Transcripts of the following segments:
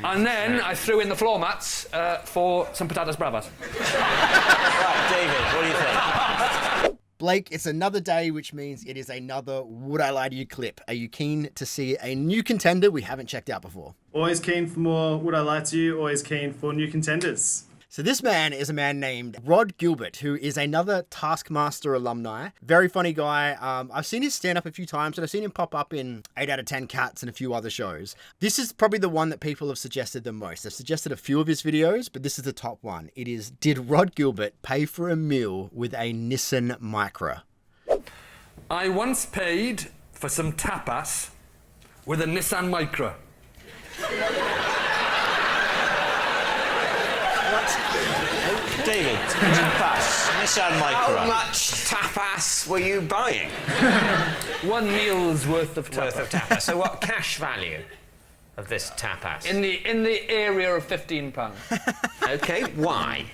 And then I threw in the floor mats for some patatas bravas. Right, David, what do you think? Blake, it's another day, which means it is another Would I Lie to You clip. Are you keen to see a new contender we haven't checked out before? Always keen for more Would I Lie to You, always keen for new contenders. So this man is a man named Rhod Gilbert, who is another Taskmaster alumni. Very funny guy. I've seen his stand-up a few times, and I've seen him pop up in 8 out of 10 Cats and a few other shows. This is probably the one that people have suggested the most. They've suggested a few of his videos, but this is the top one. It is, did Rhod Gilbert pay for a meal with a Nissan Micra? I once paid for some tapas with a Nissan Micra. David, tapas, Nissan Micra. How much tapas were you buying? One meal's worth of tapas. So what cash value of this tapas? In the area of £15. Okay, why?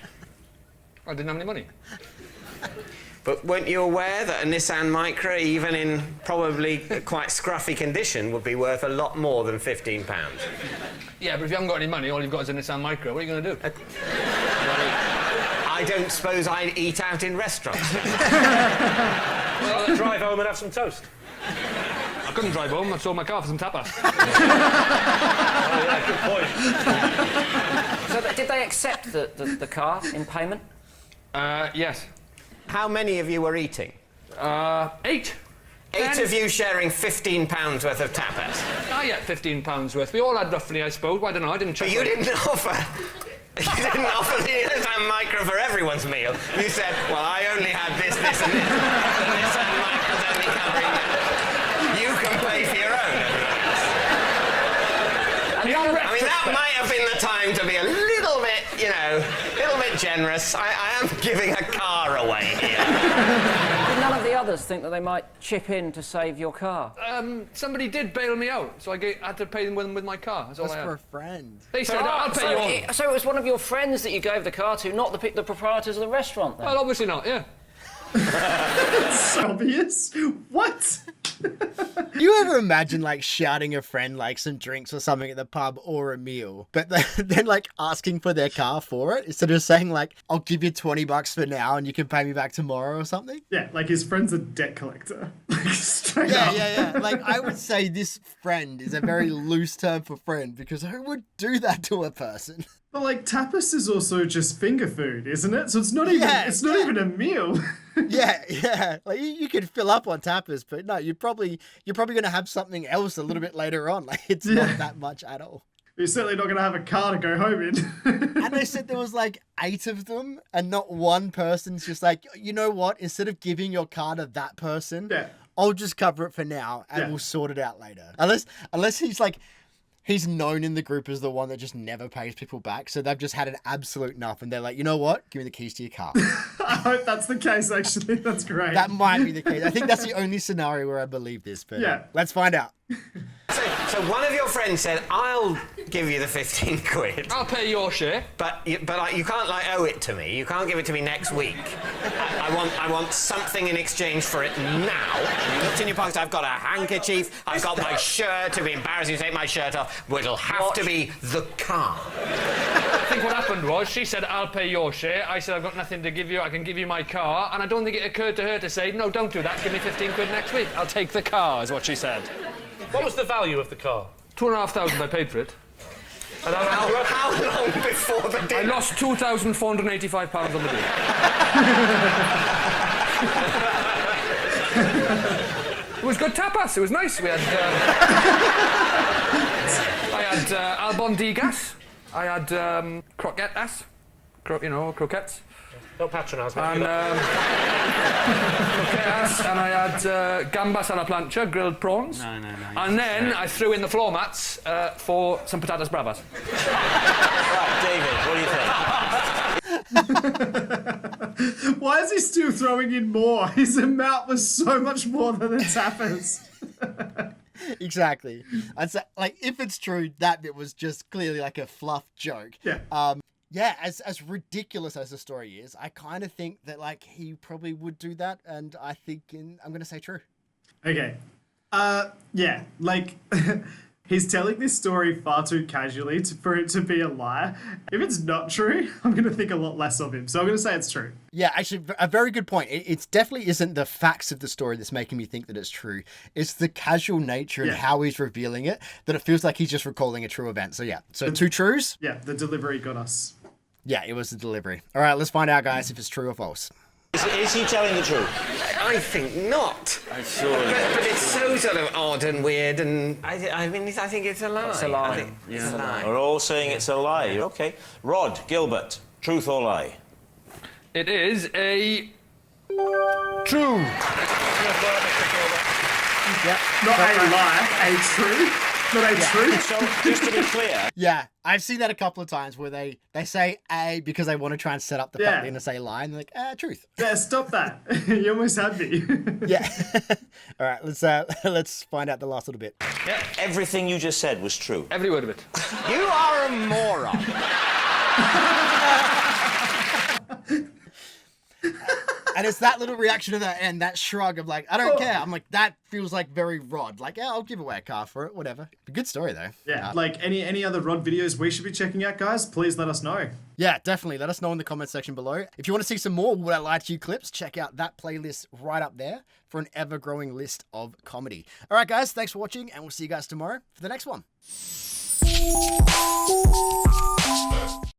I didn't have any money. But weren't you aware that a Nissan Micra, even in probably quite scruffy condition, would be worth a lot more than £15? Yeah, but if you haven't got any money, all you've got is a Nissan Micra. What are you going to do? I don't suppose I'd eat out in restaurants. Well, I'll drive home and have some toast. I couldn't drive home. I sold my car for some tapas. Oh, yeah, good point. So did they accept the car in payment? Yes. How many of you were eating? 8. 8 of you sharing £15 worth of tapas. I had £15 worth. We all had roughly, I suppose. Well, I don't know. I didn't check. But you didn't offer. You didn't offer the Nissan Micra for everyone's meal. You said, well, I only had this, and this. The Nissan Micra's only covering that. You can pay for your own. I mean, that might have been the time to be a little bit, a little bit generous. I am giving a car away here. Did none of the others think that they might chip in to save your car? Somebody did bail me out, so I had to pay them with my car. That's all I had. For a friend. They said, I'll pay you all. So it was one of your friends that you gave the car to, not the proprietors of the restaurant, then? Well, obviously not, yeah. It's obvious. What? You ever imagine shouting a friend some drinks or something at the pub or a meal, but then asking for their car for it instead of saying I'll give you $20 for now and you can pay me back tomorrow or something? Yeah, his friend's a debt collector. Straight up. Yeah. I would say this friend is a very loose term for friend, because who would do that to a person? But tapas is also just finger food, isn't it? So it's not even even a meal. Yeah. You could fill up on tapas, but no, you're probably gonna have something else a little bit later on. It's not that much at all. You're certainly not gonna have a car to go home in. And they said there was 8 of them, and not one person's just you know what? Instead of giving your car to that person, I'll just cover it for now, and we'll sort it out later. Unless he's he's known in the group as the one that just never pays people back, so they've just had an absolute enough, and they're like, you know what? Give me the keys to your car. I hope that's the case, actually. That's great. That might be the case. I think that's the only scenario where I believe this, but let's find out. So one of your friends said, I'll give you the 15 quid. I'll pay your share. But you can't owe it to me. You can't give it to me next week. I want something in exchange for it now. You looked in your pocket, I've got a handkerchief, I've got my shirt. It'll be embarrassing to take my shirt off, but it'll have to be the car. I think what happened was, she said, I'll pay your share. I said, I've got nothing to give you, I can give you my car. And I don't think it occurred to her to say, no, don't do that, give me 15 quid next week. I'll take the car, is what she said. What was the value of the car? 2,500 I paid for it. And how long before the dinner? I lost £2,485 on the deal. It was good tapas, it was nice. We had... I had albondigas. I had croquettes. Croquettes. Don't patronise me. And, croquettes, and I had gambas a la plancha, grilled prawns. No. And then I threw in the floor mats for some patatas bravas. Right, David, what do you think? Why is he still throwing in more? His amount was so much more than the tapas. Exactly. I'd say, if it's true, that bit was just clearly a fluff joke. Yeah. As ridiculous as the story is, I kind of think that he probably would do that, and I'm going to say true. Okay. He's telling this story far too casually for it to be a lie. If it's not true, I'm going to think a lot less of him. So I'm going to say it's true. Yeah, actually, a very good point. It definitely isn't the facts of the story that's making me think that it's true. It's the casual nature and how he's revealing it that it feels like he's just recalling a true event. So yeah, so 2 trues. Yeah, the delivery got us. Yeah, it was the delivery. All right, let's find out, guys, if it's true or false. Is he telling the truth? I think not. I'm sure. But it's so sort of odd and weird, and I think it's a lie. It's a lie. I think it's a lie. We're all saying it's a lie. Okay. Rhod Gilbert, truth or lie? It is a true. Not a lie, a true. Not a true. So, just to be clear, Yeah, I've seen that a couple of times where they say A because they want to try and set up the fact they're going to say lie, and they're like, truth. Yeah, stop that. You almost had me. Yeah. All right, let's find out the last little bit. everything you just said was true. Every word of it. You are a moron. And it's that little reaction to that end, that shrug of like, I don't care. I'm like, that feels like very Rhod. Like, yeah, I'll give away a car for it, whatever. Good story though. Yeah, like any other Rhod videos we should be checking out, guys, please let us know. Yeah, definitely. Let us know in the comment section below. If you want to see some more Would I Lie to You clips, check out that playlist right up there for an ever-growing list of comedy. All right, guys, thanks for watching, and we'll see you guys tomorrow for the next one.